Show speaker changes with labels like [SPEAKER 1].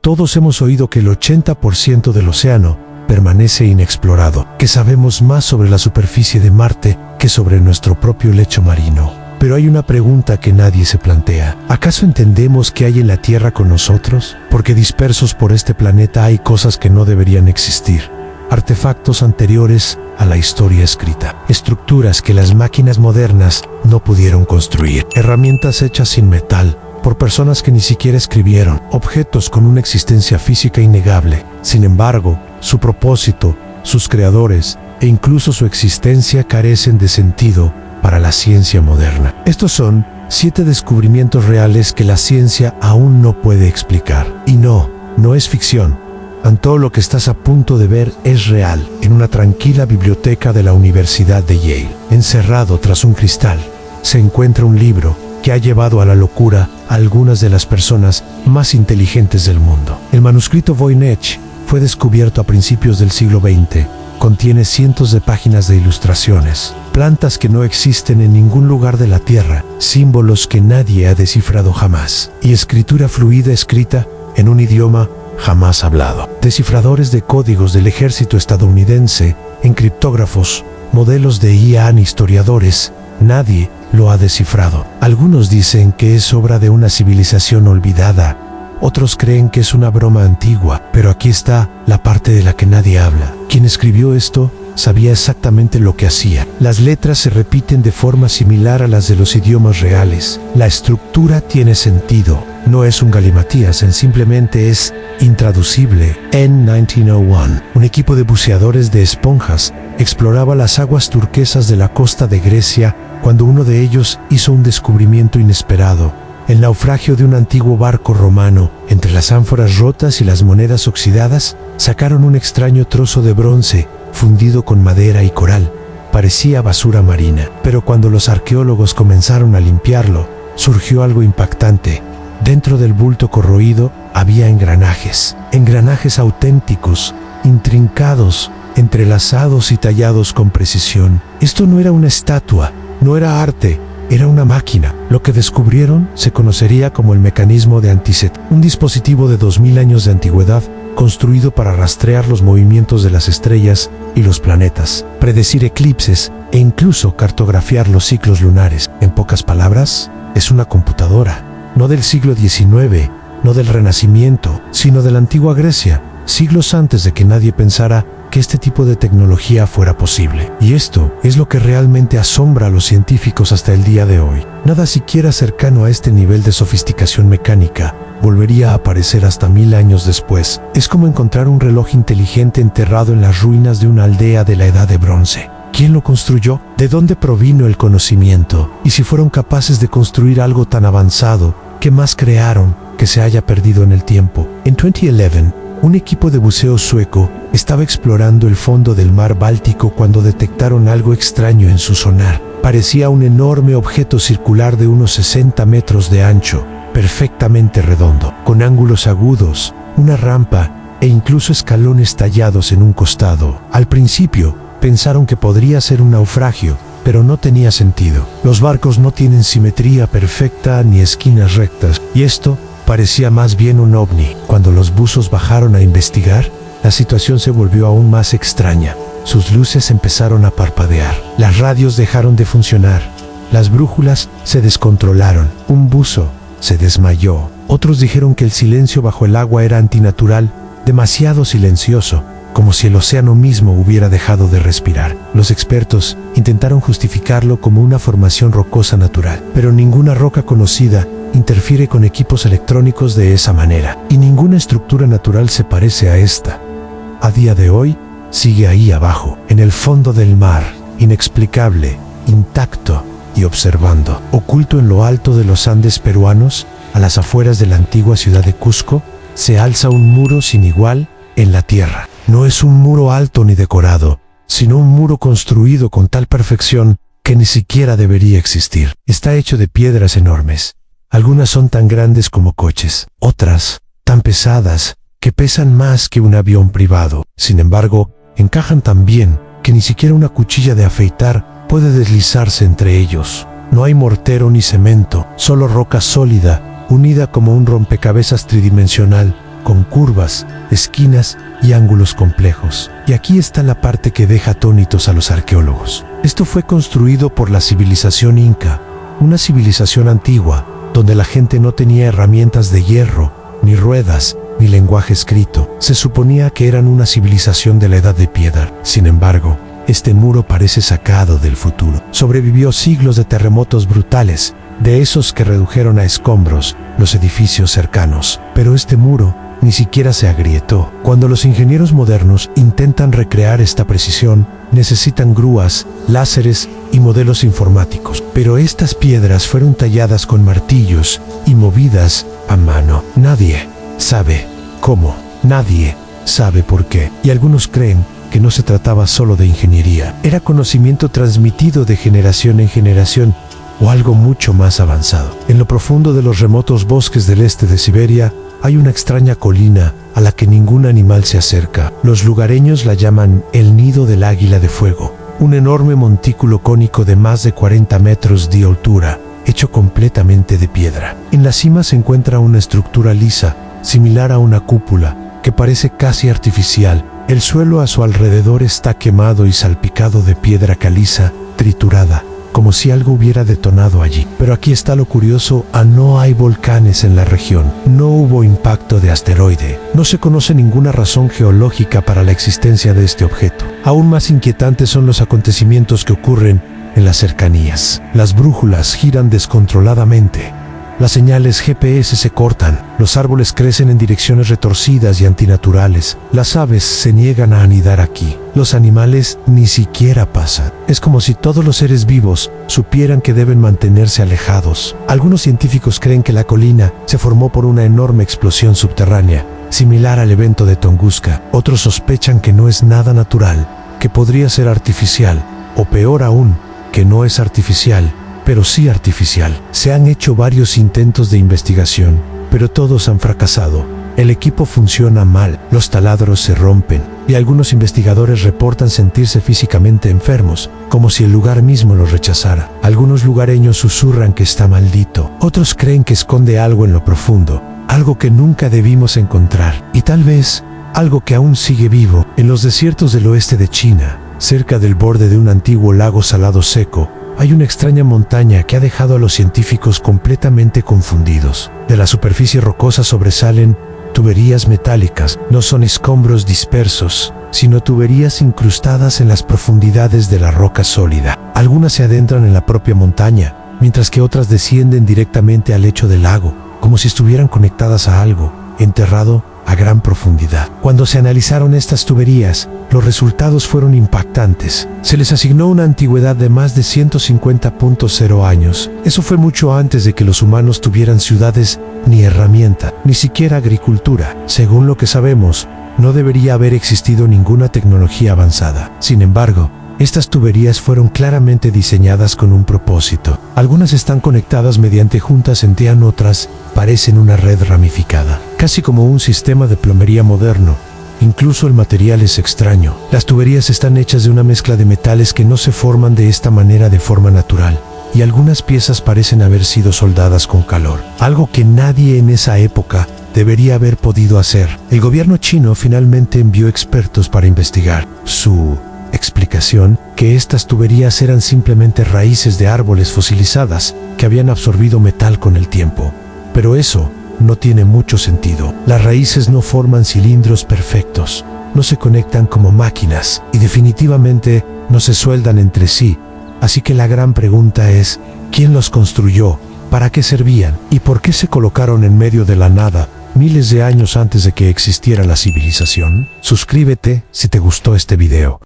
[SPEAKER 1] Todos hemos oído que el 80% del océano permanece inexplorado, que sabemos más sobre la superficie de Marte que sobre nuestro propio lecho marino. Pero hay una pregunta que nadie se plantea. ¿Acaso entendemos qué hay en la Tierra con nosotros? Porque dispersos por este planeta hay cosas que no deberían existir. Artefactos anteriores a la historia escrita. Estructuras que las máquinas modernas no pudieron construir. Herramientas hechas sin metal, por personas que ni siquiera escribieron. Objetos con una existencia física innegable. Sin embargo, su propósito, sus creadores e incluso su existencia carecen de sentido para la ciencia moderna. Estos son 7 descubrimientos reales que la ciencia aún no puede explicar. Y no es ficción. Todo lo que estás a punto de ver es real, en una tranquila biblioteca de la Universidad de Yale. Encerrado tras un cristal, se encuentra un libro que ha llevado a la locura a algunas de las personas más inteligentes del mundo. El manuscrito Voynich fue descubierto a principios del siglo XX. Contiene cientos de páginas de ilustraciones, plantas que no existen en ningún lugar de la Tierra, símbolos que nadie ha descifrado jamás, y escritura fluida escrita en un idioma jamás hablado. Descifradores de códigos del ejército estadounidense, encriptógrafos, modelos de IA, historiadores, nadie lo ha descifrado. Algunos dicen que es obra de una civilización olvidada, otros creen que es una broma antigua, pero aquí está la parte de la que nadie habla. Quien escribió esto sabía exactamente lo que hacía. Las letras se repiten de forma similar a las de los idiomas reales. La estructura tiene sentido. No es un galimatías, simplemente es intraducible. En 1901, un equipo de buceadores de esponjas exploraba las aguas turquesas de la costa de Grecia cuando uno de ellos hizo un descubrimiento inesperado. El naufragio de un antiguo barco romano. Entre las ánforas rotas y las monedas oxidadas, sacaron un extraño trozo de bronce fundido con madera y coral. Parecía basura marina, pero cuando los arqueólogos comenzaron a limpiarlo, surgió algo impactante. Dentro del bulto corroído había engranajes auténticos, intrincados, entrelazados y tallados con precisión. Esto no era una estatua, no era arte, era una máquina. Lo que descubrieron se conocería como el mecanismo de Antiset, un dispositivo de 2000 años de antigüedad construido para rastrear los movimientos de las estrellas y los planetas, predecir eclipses e incluso cartografiar los ciclos lunares. En pocas palabras, es una computadora, no del siglo XIX, no del Renacimiento, sino de la antigua Grecia, siglos antes de que nadie pensara que este tipo de tecnología fuera posible. Y esto es lo que realmente asombra a los científicos hasta el día de hoy. Nada siquiera cercano a este nivel de sofisticación mecánica volvería a aparecer hasta 1000 años después. Es como encontrar un reloj inteligente enterrado en las ruinas de una aldea de la Edad de Bronce. ¿Quién lo construyó? ¿De dónde provino el conocimiento? Y si fueron capaces de construir algo tan avanzado, ¿qué más crearon que se haya perdido en el tiempo? En 2011, un equipo de buceo sueco estaba explorando el fondo del mar Báltico cuando detectaron algo extraño en su sonar. Parecía un enorme objeto circular de unos 60 metros de ancho, perfectamente redondo, con ángulos agudos, una rampa e incluso escalones tallados en un costado. Al principio, pensaron que podría ser un naufragio, pero no tenía sentido. Los barcos no tienen simetría perfecta ni esquinas rectas, y esto parecía más bien un ovni. Cuando los buzos bajaron a investigar, la situación se volvió aún más extraña. Sus luces empezaron a parpadear, las radios dejaron de funcionar, las brújulas se descontrolaron, un buzo se desmayó. Otros dijeron que el silencio bajo el agua era antinatural, demasiado silencioso, como si el océano mismo hubiera dejado de respirar. Los expertos intentaron justificarlo como una formación rocosa natural, pero ninguna roca conocida interfiere con equipos electrónicos de esa manera, y ninguna estructura natural se parece a esta. A día de hoy, sigue ahí abajo, en el fondo del mar, inexplicable, intacto y observando. Oculto en lo alto de los Andes peruanos, a las afueras de la antigua ciudad de Cusco, se alza un muro sin igual en la tierra. No es un muro alto ni decorado, sino un muro construido con tal perfección que ni siquiera debería existir. Está hecho de piedras enormes. Algunas son tan grandes como coches, otras tan pesadas que pesan más que un avión privado. Sin embargo, encajan tan bien que ni siquiera una cuchilla de afeitar puede deslizarse entre ellos. No hay mortero ni cemento, solo roca sólida, unida como un rompecabezas tridimensional con curvas, esquinas y ángulos complejos. Y aquí está la parte que deja atónitos a los arqueólogos. Esto fue construido por la civilización inca, una civilización antigua, donde la gente no tenía herramientas de hierro, ni ruedas, ni lenguaje escrito. Se suponía que eran una civilización de la Edad de Piedra. Sin embargo, este muro parece sacado del futuro. Sobrevivió siglos de terremotos brutales, de esos que redujeron a escombros los edificios cercanos. Pero este muro ni siquiera se agrietó. Cuando los ingenieros modernos intentan recrear esta precisión, necesitan grúas, láseres y modelos informáticos. Pero estas piedras fueron talladas con martillos y movidas a mano. Nadie sabe cómo, nadie sabe por qué. Y algunos creen que no se trataba solo de ingeniería. Era conocimiento transmitido de generación en generación, o algo mucho más avanzado. En lo profundo de los remotos bosques del este de Siberia, hay una extraña colina a la que ningún animal se acerca. Los lugareños la llaman el nido del águila de fuego, un enorme montículo cónico de más de 40 metros de altura, hecho completamente de piedra. En la cima se encuentra una estructura lisa, similar a una cúpula, que parece casi artificial. El suelo a su alrededor está quemado y salpicado de piedra caliza, triturada, como si algo hubiera detonado allí. Pero aquí está lo curioso: no hay volcanes en la región, no hubo impacto de asteroide, no se conoce ninguna razón geológica para la existencia de este objeto. Aún más inquietantes son los acontecimientos que ocurren en las cercanías. Las brújulas giran descontroladamente, las señales GPS se cortan, los árboles crecen en direcciones retorcidas y antinaturales, las aves se niegan a anidar aquí, los animales ni siquiera pasan. Es como si todos los seres vivos supieran que deben mantenerse alejados. Algunos científicos creen que la colina se formó por una enorme explosión subterránea, similar al evento de Tunguska. Otros sospechan que no es nada natural, que podría ser artificial, o peor aún, que no es artificial, pero sí artificial. Se han hecho varios intentos de investigación, pero todos han fracasado. El equipo funciona mal, los taladros se rompen, y algunos investigadores reportan sentirse físicamente enfermos, como si el lugar mismo los rechazara. Algunos lugareños susurran que está maldito, otros creen que esconde algo en lo profundo, algo que nunca debimos encontrar, y tal vez algo que aún sigue vivo. En los desiertos del oeste de China, cerca del borde de un antiguo lago salado seco, hay una extraña montaña que ha dejado a los científicos completamente confundidos. De la superficie rocosa sobresalen tuberías metálicas. No son escombros dispersos, sino tuberías incrustadas en las profundidades de la roca sólida. Algunas se adentran en la propia montaña, mientras que otras descienden directamente al lecho del lago, como si estuvieran conectadas a algo enterrado a gran profundidad. Cuando se analizaron estas tuberías, los resultados fueron impactantes. Se les asignó una antigüedad de más de 150.0 años. Eso fue mucho antes de que los humanos tuvieran ciudades, ni herramienta, ni siquiera agricultura. Según lo que sabemos, no debería haber existido ninguna tecnología avanzada. Sin embargo, estas tuberías fueron claramente diseñadas con un propósito. Algunas están conectadas mediante juntas en T, otras parecen una red ramificada, casi como un sistema de plomería moderno. Incluso el material es extraño. Las tuberías están hechas de una mezcla de metales que no se forman de esta manera de forma natural, y algunas piezas parecen haber sido soldadas con calor, algo que nadie en esa época debería haber podido hacer. El gobierno chino finalmente envió expertos para investigar. Su explicación, que estas tuberías eran simplemente raíces de árboles fosilizadas que habían absorbido metal con el tiempo. Pero eso no tiene mucho sentido. Las raíces no forman cilindros perfectos, no se conectan como máquinas y definitivamente no se sueldan entre sí. Así que la gran pregunta es: ¿quién los construyó? ¿Para qué servían? ¿Y por qué se colocaron en medio de la nada miles de años antes de que existiera la civilización? Suscríbete si te gustó este video.